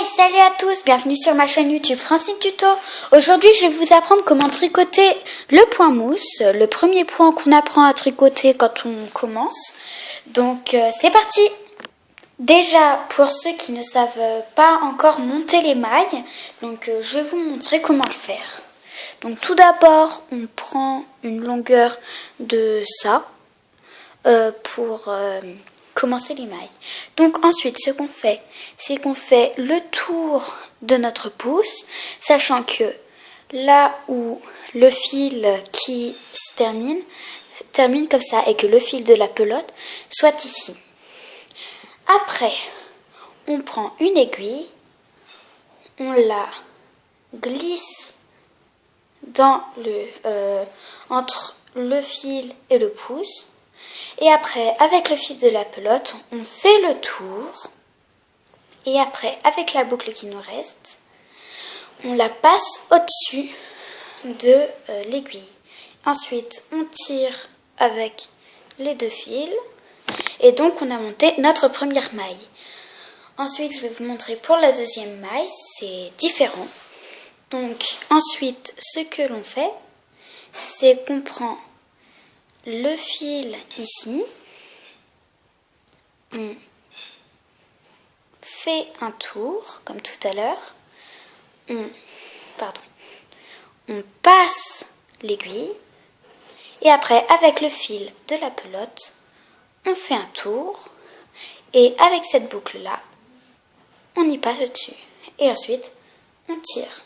Salut à tous, bienvenue sur ma chaîne YouTube Francine Tuto. Aujourd'hui je vais vous apprendre comment tricoter le point mousse, le premier point qu'on apprend à tricoter quand on commence. Donc c'est parti. Déjà pour ceux qui ne savent pas encore monter les mailles, donc je vais vous montrer comment le faire. Donc tout d'abord on prend une longueur de ça pour commencer les mailles. Donc ensuite ce qu'on fait, c'est qu'on fait le tour de notre pouce, sachant que là où le fil qui se termine comme ça et que le fil de la pelote soit ici. Après, on prend une aiguille, on la glisse dans entre le fil et le pouce. Et après, avec le fil de la pelote, on fait le tour. Et après, avec la boucle qui nous reste, on la passe au-dessus de l'aiguille. Ensuite, on tire avec les deux fils. Et donc, on a monté notre première maille. Ensuite, je vais vous montrer pour la deuxième maille, c'est différent. Donc, ensuite, ce que l'on fait, c'est qu'on prend le fil ici, on fait un tour comme tout à l'heure, on passe l'aiguille et après avec le fil de la pelote, on fait un tour et avec cette boucle là, on y passe au-dessus et ensuite on tire.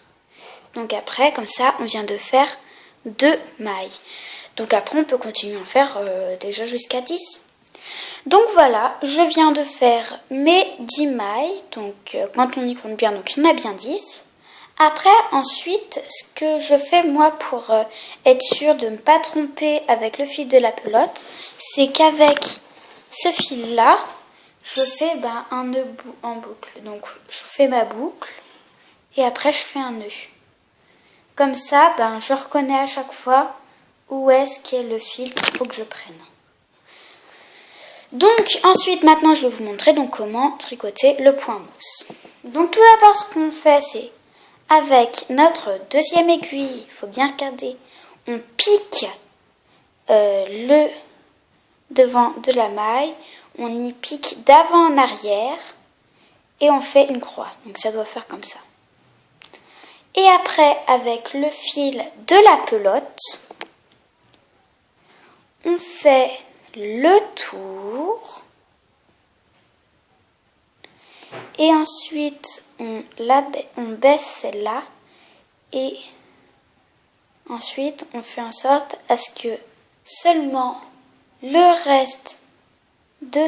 Donc après comme ça, on vient de faire 2 mailles. Donc après, on peut continuer à en faire déjà jusqu'à 10. Donc voilà, je viens de faire mes 10 mailles. Donc quand on y compte bien, donc il y en a bien 10. Après, ensuite, ce que je fais moi pour être sûre de ne pas tromper avec le fil de la pelote, c'est qu'avec ce fil-là, je fais un nœud en boucle. Donc je fais ma boucle et après je fais un nœud. Comme ça, je reconnais à chaque fois où est-ce qu'est le fil qu'il faut que je prenne. Donc ensuite, maintenant je vais vous montrer donc comment tricoter le point mousse. Donc tout d'abord ce qu'on fait, c'est avec notre deuxième aiguille, il faut bien regarder, on pique le devant de la maille, on y pique d'avant en arrière et on fait une croix. Donc ça doit faire comme ça. Et après, avec le fil de la pelote, on fait le tour et ensuite on baisse celle-là et ensuite on fait en sorte à ce que seulement le reste de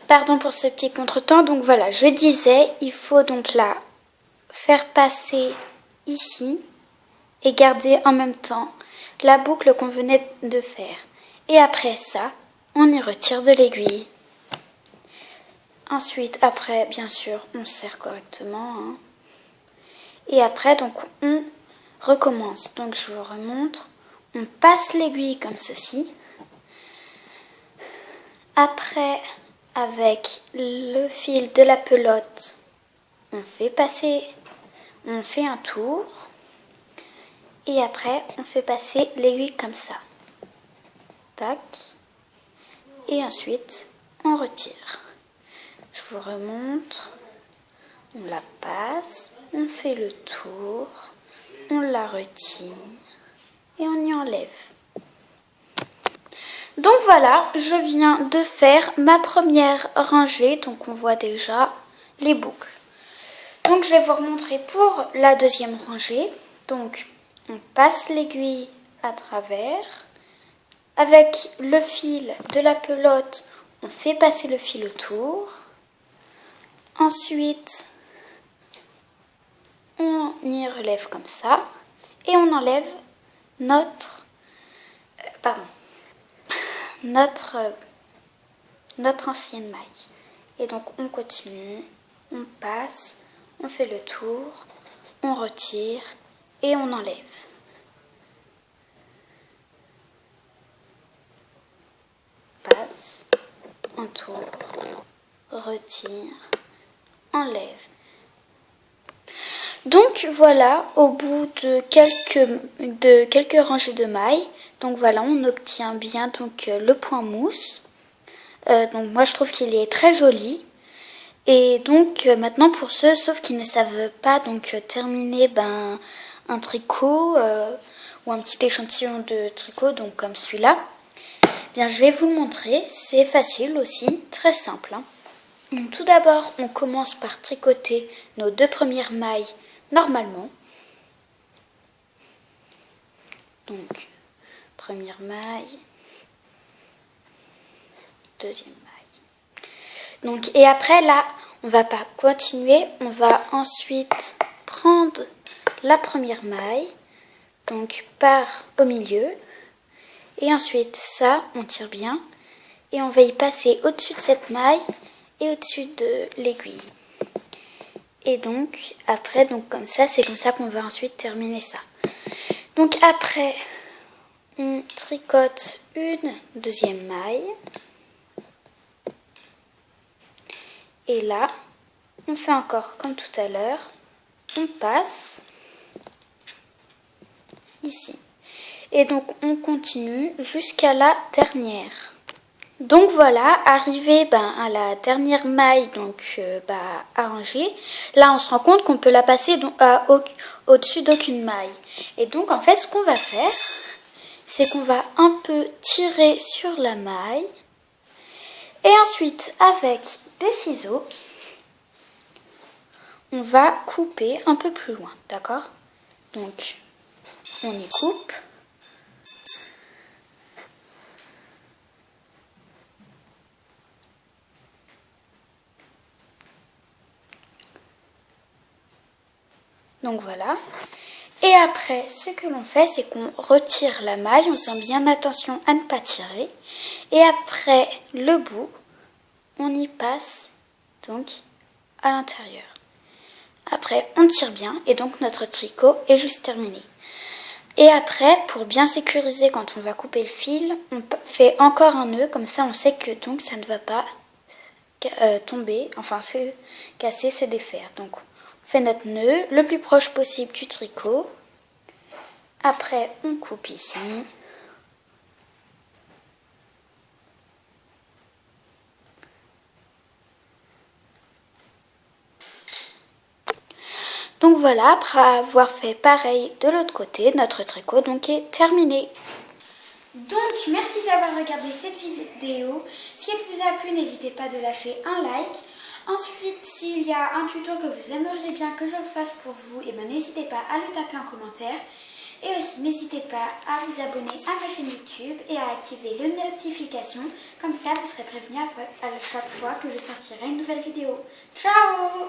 pardon pour ce petit contretemps. Donc voilà, je disais, il faut donc la faire passer ici et garder en même temps la boucle qu'on venait de faire. Et après ça, on y retire de l'aiguille. Ensuite, après, bien sûr, on serre correctement. Et après, donc, on recommence. Donc, je vous remontre. On passe l'aiguille comme ceci. Après, avec le fil de la pelote, on fait un tour. Et après, on fait passer l'aiguille comme ça. Tac. Et ensuite, on retire. Je vous remontre. On la passe. On fait le tour. On la retire. Et on y enlève. Donc voilà, je viens de faire ma première rangée. Donc on voit déjà les boucles. Donc je vais vous remontrer pour la deuxième rangée. Donc on passe l'aiguille à travers. Avec le fil de la pelote, on fait passer le fil autour. Ensuite, on y relève comme ça. Et on enlève notre ancienne maille. Et donc on continue, on passe, on fait le tour, on retire et on enlève. Passe, on tourne, retire, enlève. Donc voilà, au bout de quelques rangées de mailles, donc voilà, on obtient bien donc le point mousse. Donc moi je trouve qu'il est très joli. Et donc maintenant pour ceux, sauf qui ne savent pas donc terminer un tricot ou un petit échantillon de tricot, donc comme celui-là, bien je vais vous le montrer. C'est facile aussi, très simple. Donc, tout d'abord, on commence par tricoter nos 2 premières mailles normalement. Donc première maille, deuxième maille. Donc, et après là, on va pas continuer, on va ensuite prendre la première maille, donc par au milieu, et ensuite ça, on tire bien, et on va y passer au-dessus de cette maille et au-dessus de l'aiguille. Et donc après, donc comme ça, c'est comme ça qu'on va ensuite terminer ça. Donc après, on tricote une deuxième maille. Et là, on fait encore comme tout à l'heure, on passe ici. Et donc on continue jusqu'à la dernière. Donc voilà, arrivé à la dernière maille donc arrangée, là on se rend compte qu'on peut la passer au-dessus d'aucune maille. Et donc en fait ce qu'on va faire, c'est qu'on va un peu tirer sur la maille et ensuite avec des ciseaux, on va couper un peu plus loin, d'accord? Donc, on y coupe. Donc voilà. Et après, ce que l'on fait, c'est qu'on retire la maille, en faisant bien attention à ne pas tirer. Et après le bout, on y passe donc à l'intérieur. Après, on tire bien et donc notre tricot est juste terminé. Et après, pour bien sécuriser quand on va couper le fil, on fait encore un nœud, comme ça on sait que donc ça ne va pas tomber, enfin se casser, se défaire. Donc on fait notre nœud le plus proche possible du tricot. Après, on coupe ici. Donc voilà, après avoir fait pareil de l'autre côté, notre tricot donc est terminé. Donc merci d'avoir regardé cette vidéo. Si elle vous a plu, n'hésitez pas de lâcher un like. Ensuite, s'il y a un tuto que vous aimeriez bien que je fasse pour vous, n'hésitez pas à le taper en commentaire. Et aussi, n'hésitez pas à vous abonner à ma chaîne YouTube et à activer les notifications. Comme ça, vous serez prévenu à chaque fois que je sortirai une nouvelle vidéo. Ciao!